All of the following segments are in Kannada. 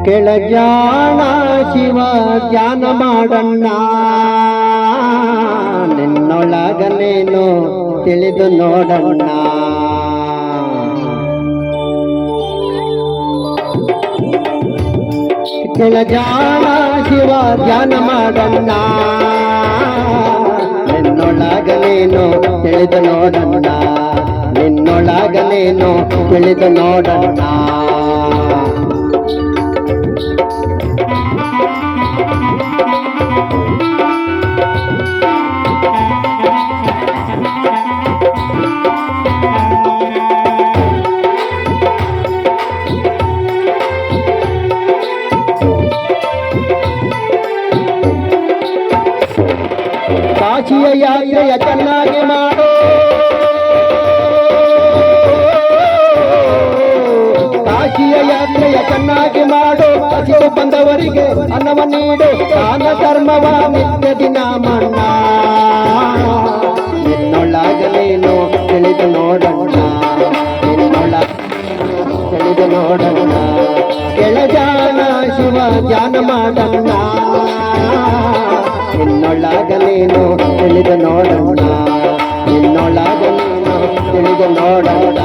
ಕೆಳಜಾಣ ಶಿವ ಧ್ಯಾನ ಮಾಡಣ್ಣ, ನಿನ್ನೊಳಗನೇನು ತಿಳಿದು ನೋಡಣ್ಣ. ಕೆಳಜಾಣ ಶಿವ ಧ್ಯಾನ ಮಾಡಣ್ಣ, ನಿನ್ನೊಳಗನೇನು ತಿಳಿದು ನೋಡಣ್ಣ, ನಿನ್ನೊಳಗನೇನು ತಿಳಿದು ನೋಡಣ್ಣ. ಕಾಶಿಯ ಯಾತ್ರೆಯ ಚೆನ್ನಾಗಿ ಮಾಡೋ, ಕಾಶಿಯ ಯಾತ್ರೆಯ ಚೆನ್ನಾಗಿ ಮಾಡೋ, ಹಸಿದು ಬಂದವರಿಗೆ ಅನ್ನವ ನೀಡು, ದಾನ ಧರ್ಮವ ನಿತ್ಯ ದಿನ ಮಣ್ಣ. ನಿನ್ನೊಳಗನೇನು ತಿಳಿದು ನೋಡಣ್ಣ, ನಿನ್ನೊಳಗ ತಿಳಿದು ನೋಡಣ್ಣ. ಕೆಳಜಾಣ ಶಿವ ಧ್ಯಾನ ಮಾಡಣ್ಣ, ನಿನ್ನೊಳಗನೇನು ತಿಳಿದು ನೋಡೋಣ, ನಿನ್ನೊಳಗನೇನು ತಿಳಿದು ನೋಡೋಣ.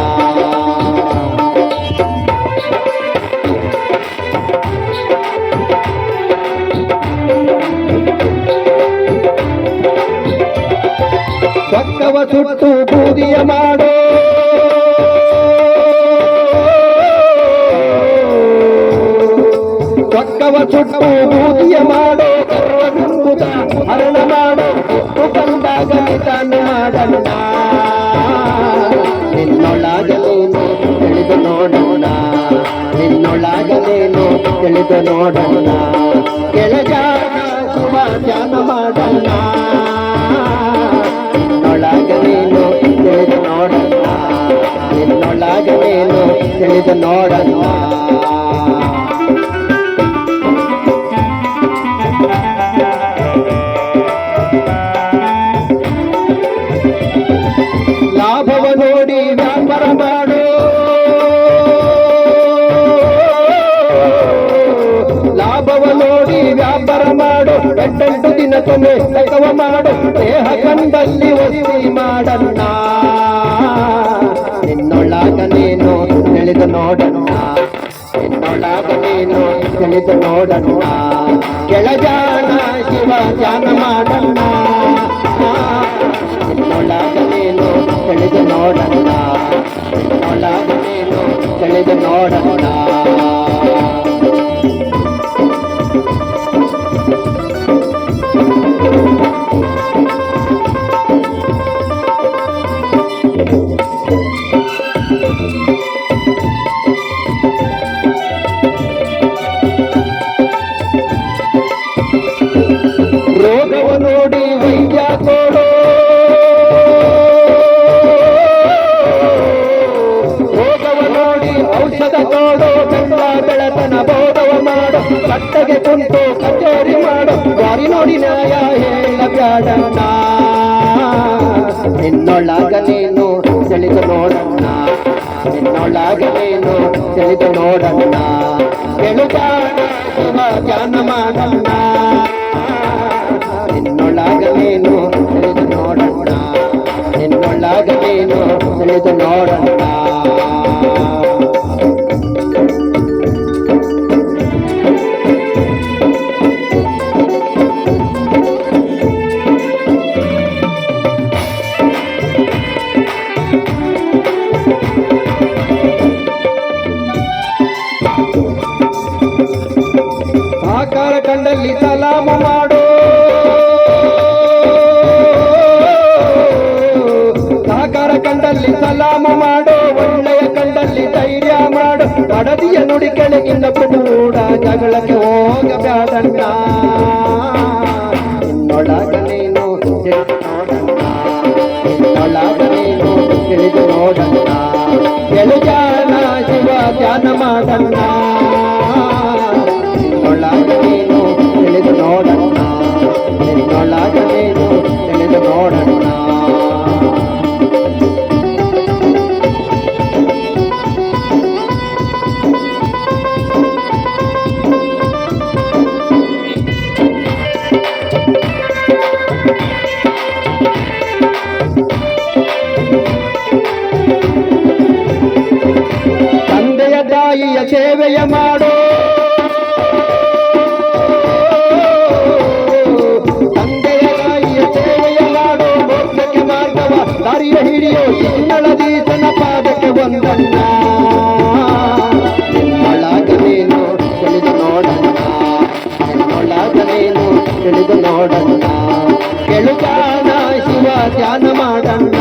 ಪಕ್ಕವ ಸುಟ್ಟು ಬೂದಿಯ ಮಾಡೋ, ಪಕ್ಕವ ಸುಟ್ಟು ಬೂದಿಯ ಮಾಡೋ, ಹರಣ ಮಾಡೋ, ಕಂದಾಗ ನಿಧಾನ ಮಾಡಣ್ಣ. ನಿನ್ನೊಳಗನೇನು ತಿಳಿದು ನೋಡೋಣ, ನಿನ್ನೊಳಗನೇನು ತಿಳಿದು ನೋಡೋಣ. ಕೆಳಜಾಣ ಶಿವ ಧ್ಯಾನ ಮಾಡಣ್ಣ, ನಿನ್ನೊಳಗನೇನು ತಿಳಿದು ನೋಡೋಣ, ನಿನ್ನೊಳಗನೇನು ತಿಳಿದು ನೋಡೋಣ. ಲಾಭವ ನೋಡಿ ವ್ಯಾಪಾರ ಮಾಡು, ಲಾಭವ ನೋಡಿ ವ್ಯಾಪಾರ ಮಾಡು, ಎಂಟೆಂಟು ದಿನಕ್ಕೊಮ್ಮೆ ಲೆಕ್ಕವ ಮಾಡು, ದೇಹ ಕಂಡಲ್ಲಿ ವಸ್ತಿ ಮಾಡಣ್ಣ. ನಿನ್ನೊಳಗನೇನು ತಿಳಿದು ನೋಡಣ್ಣ, ನಿನ್ನೊಳಗನೇನು ತಿಳಿದು ನೋಡಣ್ಣ. ಕೆಳಜಾಣ ಶಿವ ಧ್ಯಾನ ಮಾಡಣ್ಣ, ನಿನ್ನೊಳಗನೇನು ತಿಳಿದು ನೋಡಣ್ಣ, ನಿನ್ನೊಳಗನೇನು ತಿಳಿದು ನೋಡಣ್ಣ. ರೋಗವ ನೋಡಿ ವೈದ್ಯ ಕೊಡೋ, ರೋಗವ ನೋಡಿ ಔಷಧ ಕೊಡೋ, ಬೆಂಡ ಬೆಳತನ ಬೋಧವ ಮಾಡೋ, ಕಟ್ಟಗೆ ಕುಂತು ಕಚೇರಿ ಮಾಡೋ, ದಾರಿ ನೋಡಿ ನ್ಯಾಯ ಹೇಳಬ್ಯಾಡಣ್ಣ. ನಿನ್ನೊಳಗನೇನು ತಿಳಿದು ನೋಡಣ್ಣ, ನಿನ್ನೊಳಗನೇನು ತಿಳಿದು ನೋಡಣ್ಣ. ಕೆಳಜಾಣ ಶಿವ ಧ್ಯಾನ ಮಾಡಣ್ಣ, ನಿನ್ನೊಳಗನೇನು ತಿಳಿದು ನೋಡಣ್ಣ, ನಿನ್ನೊಳಗನೇನು ತಿಳಿದು ನೋಡಣ್ಣ. ಸಾಕಾರ ಕಂಡಲ್ಲಿ ಸಲಾಮ ಮಾಡೋ, ಸಾಕಾರ ಕಂಡಲ್ಲಿ ಸಲಾಮ ಮಾಡೋ, ಒಳ್ಳೆಯ ಕಂಡಲ್ಲಿ ಧೈರ್ಯ ಮಾಡು, ಬಡದಿಯ ನುಡಿ ಕೆಳಗಿಂದ ಕೂಡ ಜಗಳಕ್ಕೆ ಹೋಗಬ್ಯಾಡಣ್ಣ. ನಿನ್ನೊಳಗನೇನು ತಿಳಿದು ನೋಡಣ್ಣ, ನಿನ್ನೊಳಗನೇನು ತಿಳಿದು ನೋಡಣ್ಣ. ಕೆಳಜಾಣ ಶಿವ ಧ್ಯಾನ ಮಾಡಣ್ಣ, ನಿನ್ನೊಳಗನೇನು ತಿಳಿದು ನೋಡಣ್ಣ, ನಿನ್ನೊಳಗನೇನು ತಿಳಿದು ನೋಡಣ್ಣ. ತಾಯಿಯ ಸೇವೆಯ ಮಾಡೋ ತಂದೆಯ ತಾಯಿಯ ಸೇವೆಯ ಮಾಡೋ ಮೋಕ್ಷಕ್ಕೆ ಮಾರ್ಗವ ದಾರಿಯ ಹಿಡಿಯೋ ಚಿನ್ನಳದೀಶನ ಪಾದಕ್ಕೆ ಒಂದಣ್ಣ ನಿನ್ನೊಳಗನೇನು ತಿಳಿದು ನೋಡಣ್ಣ ನಿನ್ನೊಳಗನೇನು ತಿಳಿದು ನೋಡಣ್ಣ ಕೆಳುಗಾನ ಶಿವ ಧ್ಯಾನ ಮಾಡಣ್ಣ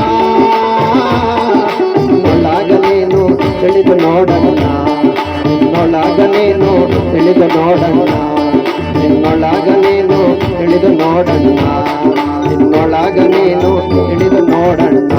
ನಿನ್ನೊಳಗನೇನು ತಿಳಿದು ನೋಡಣ್ಣ ನಿನ್ನೊಳಗನೇನು ತಿಳಿದು ನೋಡಣ್ಣ ನಿನ್ನೊಳಗನೇನು ತಿಳಿದು ನೋಡಣ್ಣ ನಿನ್ನೊಳಗನೇನು ತಿಳಿದು ನೋಡಣ್ಣ